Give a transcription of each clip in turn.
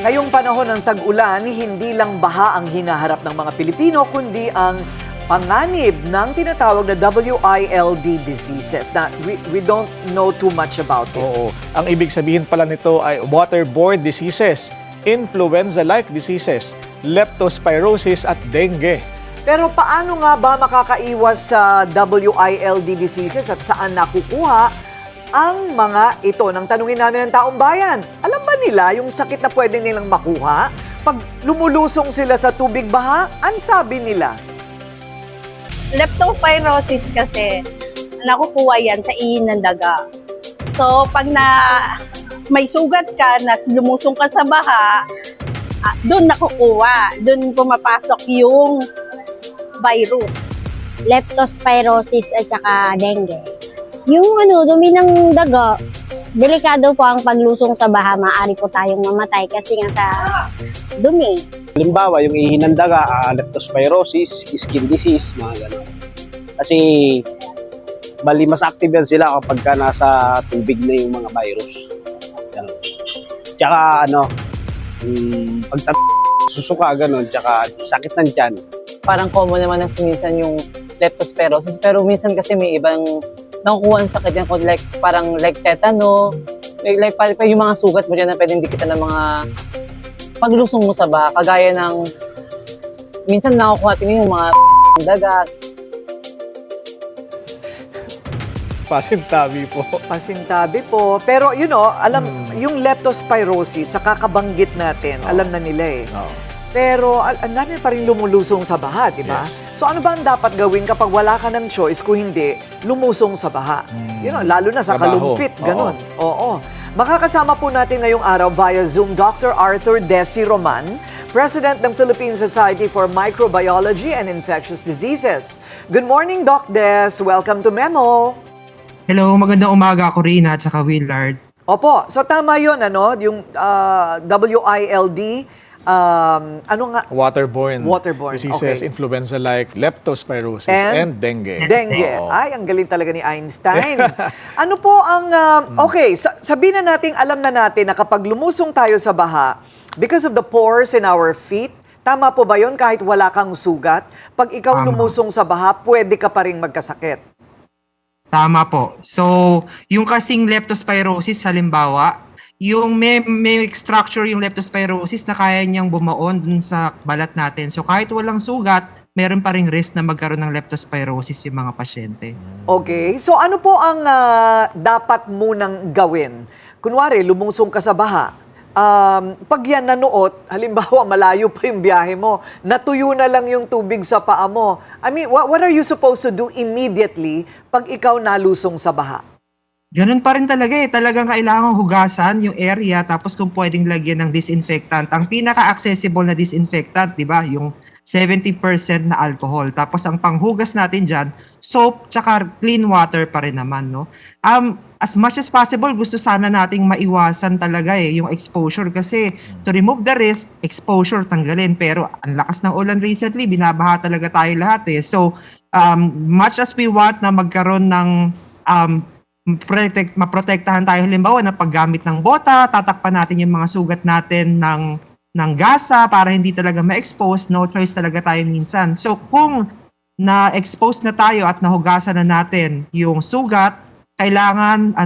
Ngayong panahon ng tag-ulan, hindi lang baha ang hinaharap ng mga Pilipino, kundi ang panganib ng tinatawag na WILD diseases na we don't know too much about it. Oo. Ang ibig sabihin pala nito ay waterborne diseases, influenza-like diseases, leptospirosis at dengue. Pero paano nga ba makakaiwas sa WILD diseases at saan nakukuha ang mga ito? Nang tanungin namin ng taong bayan, alam ba nila yung sakit na pwede nilang makuha pag lumulusong sila sa tubig baha? Ang sabi nila? Leptospirosis kasi, nakukuha yan sa ihin ng daga. So, pag may sugat ka na lumusong ka sa baha, doon nakukuha. Doon pumapasok yung virus. Leptospirosis at saka dengue. Yung dumi ng daga, delikado po ang paglusong sa baha. Maaari po tayong mamatay kasi nga sa dumi. Halimbawa, yung ihi ng daga, leptospirosis, skin disease, mga gano'n. Kasi, bali mas active yan sila kapag nasa tubig na yung mga virus. Gano'n. Tsaka, pag susuka, gano'n, tsaka sakit ng tiyan. Parang common naman na minsan yung leptospirosis, pero minsan kasi may ibang nakukuha ang sakit yan, parang tetano, like yung mga sugat mo dyan na pwedeng dikita ng mga paglusong mo sa baha, kagaya ng minsan nakukuha tingin yung mga dagat. Pasintabi po. Pasintabi po. Pero yung leptospirosis, sa kakabanggit natin, alam na nila eh. Pero ang dami pa rin lumulusong sa baha, di ba? Yes. So ano ba ang dapat gawin kapag wala ka ng choice kung hindi lumusong sa baha? Lalo na sa Trabaho. kalumpit, ganon. Oo. Makakasama po natin ngayong araw via Zoom Dr. Arthur Desi Roman, President ng Philippine Society for Microbiology and Infectious Diseases. Good morning, Doc Des. Welcome to Memo. Hello, magandang umaga ako rin at saka Willard. Opo. So tama yun, yung WILD, Waterborne diseases, okay. influenza-like, leptospirosis, and dengue. Dengue. Oo. Ay, ang galing talaga ni Einstein. Ano po ang... okay, sabihin na natin, alam na natin na kapag lumusong tayo sa baha, because of the pores in our feet, tama po ba yun kahit wala kang sugat? Pag ikaw lumusong sa baha, pwede ka pa rin magkasakit. Tama po. So, yung kasing leptospirosis, halimbawa, yung may structure yung leptospirosis na kaya niyang bumaon dun sa balat natin. So, kahit walang sugat, meron pa ring risk na magkaroon ng leptospirosis yung mga pasyente. Okay. So, ano po ang dapat munang gawin? Kunwari, lumusong ka sa baha. Pag yan nanuot, halimbawa malayo pa yung biyahe mo, natuyo na lang yung tubig sa paa mo. I mean, what are you supposed to do immediately pag ikaw nalusong sa baha? Ganun pa rin talaga eh. Talagang kailangan hugasan yung area tapos kung pwedeng lagyan ng disinfectant. Ang pinaka-accessible na disinfectant, di ba? Yung 70% na alcohol. Tapos ang panghugas natin dyan, soap tsaka clean water pa rin naman, no? As much as possible, gusto sana nating maiwasan talaga yung exposure kasi to remove the risk, exposure tanggalin. Pero ang lakas ng ulan recently, binabaha talaga tayo lahat eh. So, much as we want na magkaroon ng maprotektahan tayo halimbawa na paggamit ng bota, tatakpan natin yung mga sugat natin ng gasa para hindi talaga ma-expose, no choice talaga tayo minsan. So kung na-expose na tayo at nahugasan na natin yung sugat, kailangan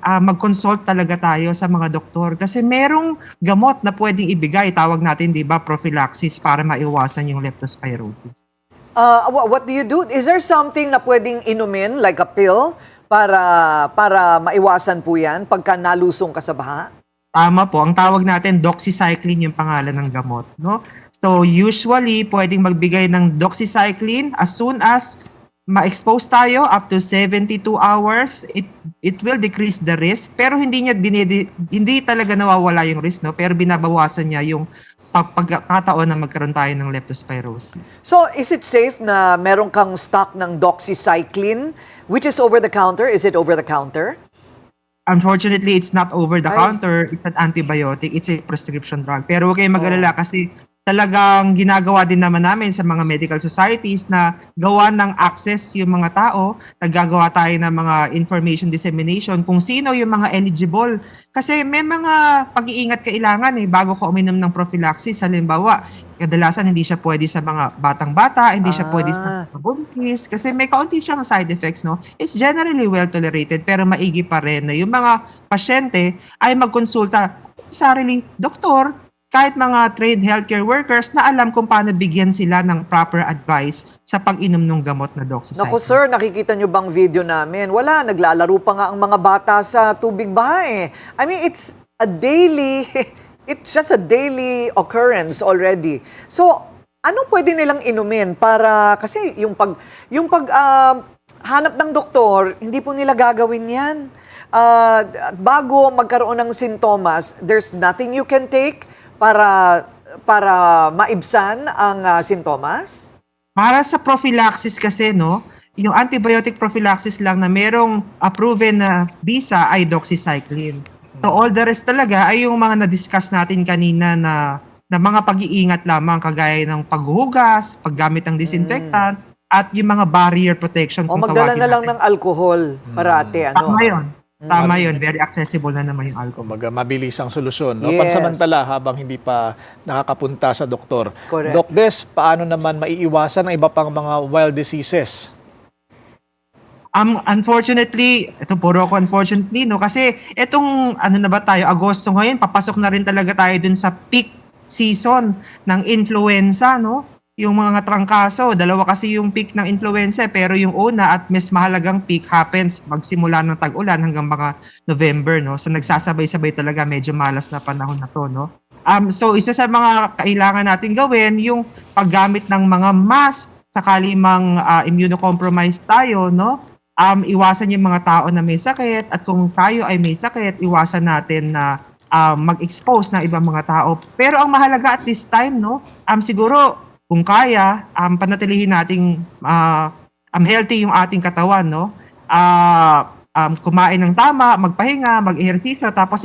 mag-consult talaga tayo sa mga doktor kasi merong gamot na pwedeng ibigay, tawag natin 'di ba prophylaxis para maiwasan yung leptospirosis. What do you do? Is there something na pwedeng inumin like a pill para maiwasan po yan pagka nalusong ka sa baha? Tama po. Ang tawag natin, doxycycline yung pangalan ng gamot. No? So usually, pwedeng magbigay ng doxycycline as soon as ma-expose tayo up to 72 hours. It will decrease the risk. Pero hindi talaga nawawala yung risk. No? Pero binabawasan niya yung pagkakataon na magkaroon tayo ng leptospirosis. So, is it safe na meron kang stock ng doxycycline, which is over the counter? Is it over the counter? Unfortunately, it's not over the counter. It's an antibiotic. It's a prescription drug. Pero huwag kayong mag-alala kasi talagang ginagawa din naman namin sa mga medical societies na gawa ng access yung mga tao, naggagawa tayo ng mga information dissemination kung sino yung mga eligible. Kasi may mga pag-iingat kailangan bago ka uminom ng prophylaxis. Halimbawa, kadalasan hindi siya pwede sa mga batang-bata, hindi siya pwede sa mga buntis, kasi may kaunti siyang side effects, no? It's generally well tolerated, pero maigi pa rin na yung mga pasyente ay magkonsulta sa sariling doktor, kahit mga trained healthcare workers na alam kung paano bigyan sila ng proper advice sa pag-inom ng gamot na doxycycline. Naku sir, nakikita nyo bang video namin? Wala, naglalaro pa nga ang mga bata sa tubig baha eh. I mean, it's just a daily occurrence already. So, anong pwede nilang inumin para, kasi yung pag hanap ng doktor, hindi po nila gagawin yan. Bago magkaroon ng sintomas, there's nothing you can take para maibsan ang sintomas? Para sa prophylaxis kasi, no, yung antibiotic prophylaxis lang na merong proven na visa ay doxycycline. So all the rest talaga ay yung mga na-discuss natin kanina na mga pag-iingat lamang, kagaya ng paghuhugas, paggamit ng disinfectant, at yung mga barrier protection. O kung magdala tawagin na lang natin. ng alcohol parate. Ano? Tama yun. Tama yun. Very accessible na naman yung alcohol. Kumbaga, mabilis ang solusyon. No? Yes. Pansamantala habang hindi pa nakakapunta sa doktor. Correct. Doc Des, paano naman maiiwasan ang iba pang mga wild diseases? Unfortunately, ito puro ako unfortunately, no? Kasi itong, ano na ba tayo, Agosto ngayon, papasok na rin talaga tayo dun sa peak season ng influenza, no? Yung mga trangkaso, dalawa kasi yung peak ng influenza, pero yung una at mas mahalagang peak happens magsimula ng tag-ulan hanggang mga November, no? So nagsasabay-sabay talaga, medyo malas na panahon na to, no? So isa sa mga kailangan natin gawin, yung paggamit ng mga mask, sakali mang immunocompromised tayo, no? Iwasan yung mga tao na may sakit, at kung tayo ay may sakit, iwasan natin na mag-expose ng ibang mga tao. Pero ang mahalaga at this time, no? Siguro, kung kaya, panatilihin nating healthy yung ating katawan, no? Kumain ng tama, magpahinga, mag-ehersisyo, tapos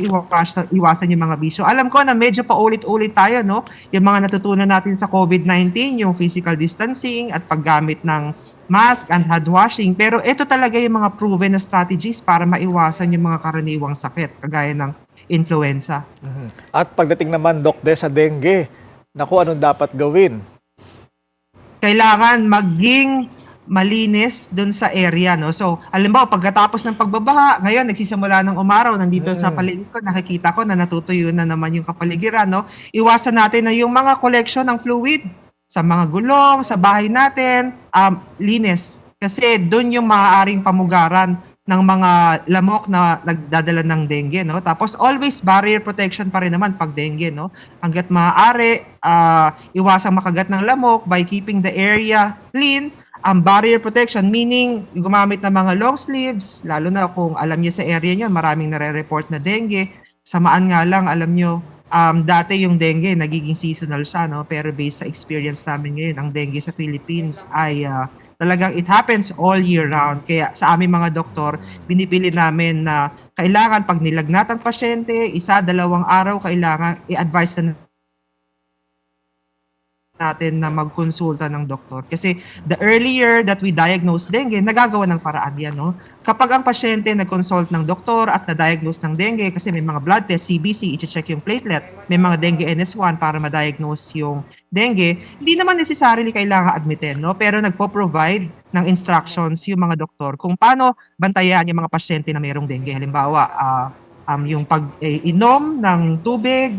iwasan yung mga bisyo. Alam ko na medyo paulit-ulit tayo, no? Yung mga natutunan natin sa COVID-19, yung physical distancing at paggamit ng mask and hand washing. Pero ito talaga yung mga proven na strategies para maiwasan yung mga karaniwang sakit, kagaya ng influenza. At pagdating naman, Doc Des, sa dengue, naku, anong dapat gawin? Kailangan maging malinis dun sa area, no? So, halimbawa, pagkatapos ng pagbabaha, ngayon, nagsisimula ng umaraw, nandito sa paligid ko, nakikita ko na natutuyo na naman yung kapaligiran, no? Iwasan natin na yung mga collection ng fluid sa mga gulong, sa bahay natin, linis. Kasi dun yung maaaring pamugaran ng mga lamok na nagdadala ng dengue, no? Tapos always barrier protection pa rin naman pag dengue, no? Hangga't maaari, iwasang makagat ng lamok by keeping the area clean. Ang barrier protection, meaning gumamit ng mga long sleeves, lalo na kung alam niyo sa area niyo, maraming nare-report na dengue. Samaan nga lang, alam niyo, dati yung dengue, nagiging seasonal siya, no? Pero based sa experience namin ngayon, ang dengue sa Philippines ay talagang it happens all year round. Kaya sa aming mga doktor, binipili namin na kailangan pag nilagnat ang pasyente, 1-2 araw, kailangan i-advise na natin na magkonsulta ng doktor. Kasi the earlier that we diagnose dengue, nagagawa ng paraan yan, no? Kapag ang pasyente nag-consult ng doktor at na-diagnose ng dengue, kasi may mga blood test, CBC, i-check yung platelet, may mga dengue NS1 para ma-diagnose yung dengue, hindi naman necessarily kailangan admitin, no? Pero nagpo-provide ng instructions yung mga doktor kung paano bantayan yung mga pasyente na mayroong dengue. Halimbawa, yung pag-inom ng tubig,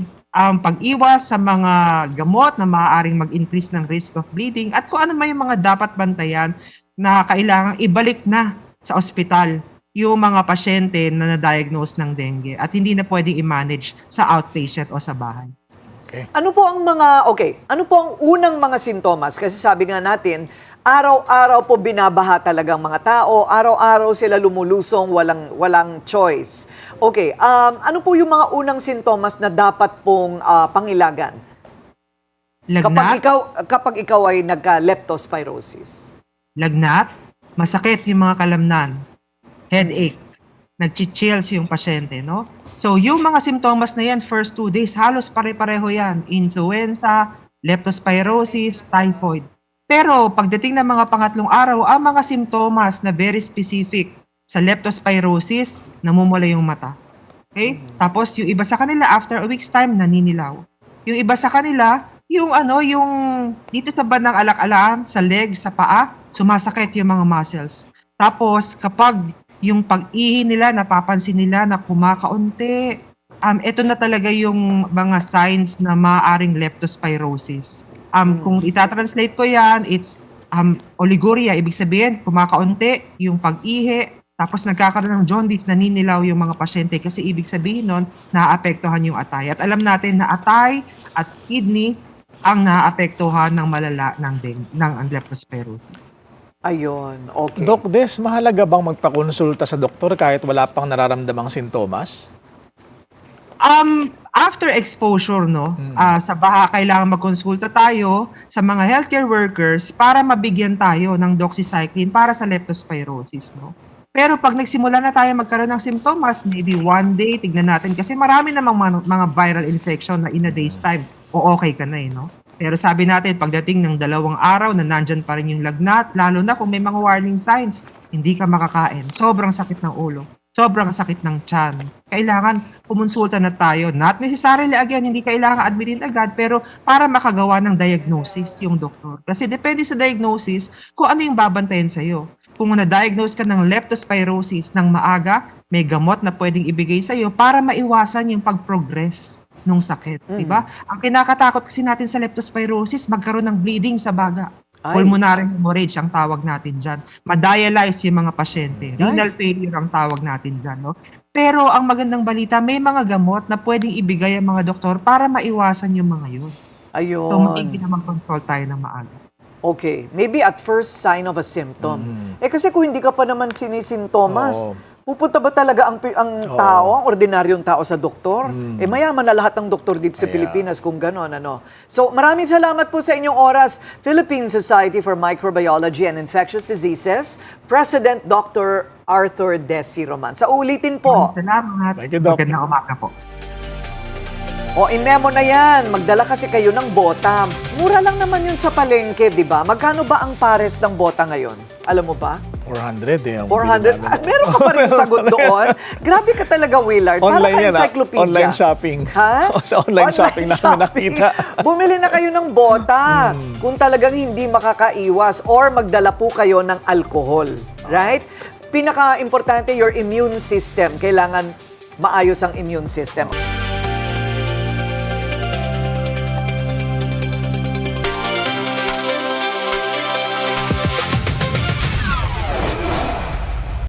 pag-iwas sa mga gamot na maaaring mag-increase ng risk of bleeding, at kung ano man yung mga dapat bantayan na kailangang ibalik na sa ospital yung mga pasyente na na-diagnose ng dengue at hindi na pwedeng i-manage sa outpatient o sa bahay. Ano po ang unang mga sintomas? Kasi sabi nga natin, araw-araw po binabaha talagang mga tao, araw-araw sila lumulusong, walang choice. Okay, ano po yung mga unang sintomas na dapat pong pangilagan? Lagnat, Kapag ikaw ay nagka-leptospirosis. lagnat, masakit yung mga kalamnan, headache, nag-chills yung pasyente, no? So, yung mga simptomas na yan, first 2 days, halos pare-pareho yan. Influenza, leptospirosis, typhoid. Pero pagdating ng mga pangatlong araw, ang mga simptomas na very specific sa leptospirosis, namumula yung mata. Okay? Tapos yung iba sa kanila, after a week's time, naninilaw. Yung iba sa kanila, yung dito sa bandang alak-alaan, sa leg, sa paa, sumasakit yung mga muscles. Tapos kapag yung pag-ihi nila, napapansin nila na kumakaunti, ito na talaga yung mga signs na maaaring leptospirosis. Kung itatranslate ko yan, it's oliguria, ibig sabihin, kumakaunti yung pag-ihi, tapos nagkakaroon ng jaundice, naninilaw yung mga pasyente kasi ibig sabihin nun, naapektuhan yung atay. At alam natin na atay at kidney ang naapektuhan ng malala ng leptospirosis. Ayun, okay. Doc Des, mahalaga bang magpakonsulta sa doktor kahit wala pang nararamdamang sintomas? After exposure, sa baha, kailangan magkonsulta tayo sa mga healthcare workers para mabigyan tayo ng doxycycline para sa leptospirosis, Pero pag nagsimula na tayo magkaroon ng symptoms, maybe one day, tignan natin. Kasi marami namang mga viral infection na in a day's time, o okay ka na Pero sabi natin, pagdating ng 2 araw na nandyan pa rin yung lagnat, lalo na kung may mga warning signs, hindi ka makakain. Sobrang sakit ng ulo. Sobrang sakit ng tiyan. Kailangan kumonsulta na tayo. Not necessarily, again, hindi kailangan admitin agad, pero para makagawa ng diagnosis yung doktor. Kasi depende sa diagnosis kung ano yung babantayan sa'yo. Kung na-diagnose ka ng leptospirosis ng maaga, may gamot na pwedeng ibigay sa'yo para maiwasan yung pag-progress ng sakit. Diba? Ang kinakatakot kasi natin sa leptospirosis, magkaroon ng bleeding sa baga. Pulmonary hemorrhage ang tawag natin dyan. Ma-dialyze yung mga pasyente. Renal failure ang tawag natin dyan. Pero ang magandang balita, may mga gamot na pwedeng ibigay ang mga doktor para maiwasan yung mga yun. Ayun. So, maigi na mag-consult tayo ng maaga. Okay, maybe at first sign of a symptom. Kasi kung hindi ka pa naman sinisintomas, pupunta ba talaga ang tao, ang ordinaryong tao sa doktor? Mayaman na lahat ng doktor dito sa Pilipinas kung gano'n, So, maraming salamat po sa inyong oras. Philippine Society for Microbiology and Infectious Diseases, President Dr. Arthur Desi Roman. Sa ulitin po. Salamat. Thank you, Doc. Magandang umaga po. I-memo na yan. Magdala kasi kayo ng bota. Mura lang naman yun sa palengke, di ba? Magkano ba ang pares ng bota ngayon? Alam mo ba? 400 400? Meron ka pa rin sagot doon? Grabe ka talaga, Willard. Online Parang yan, encyclopedia. Online shopping. Ha? Sa online shopping namin nakita. Bumili na kayo ng bota kung talagang hindi makakaiwas or magdala po kayo ng alcohol. Right? Pinaka-importante, your immune system. Kailangan maayos ang immune system.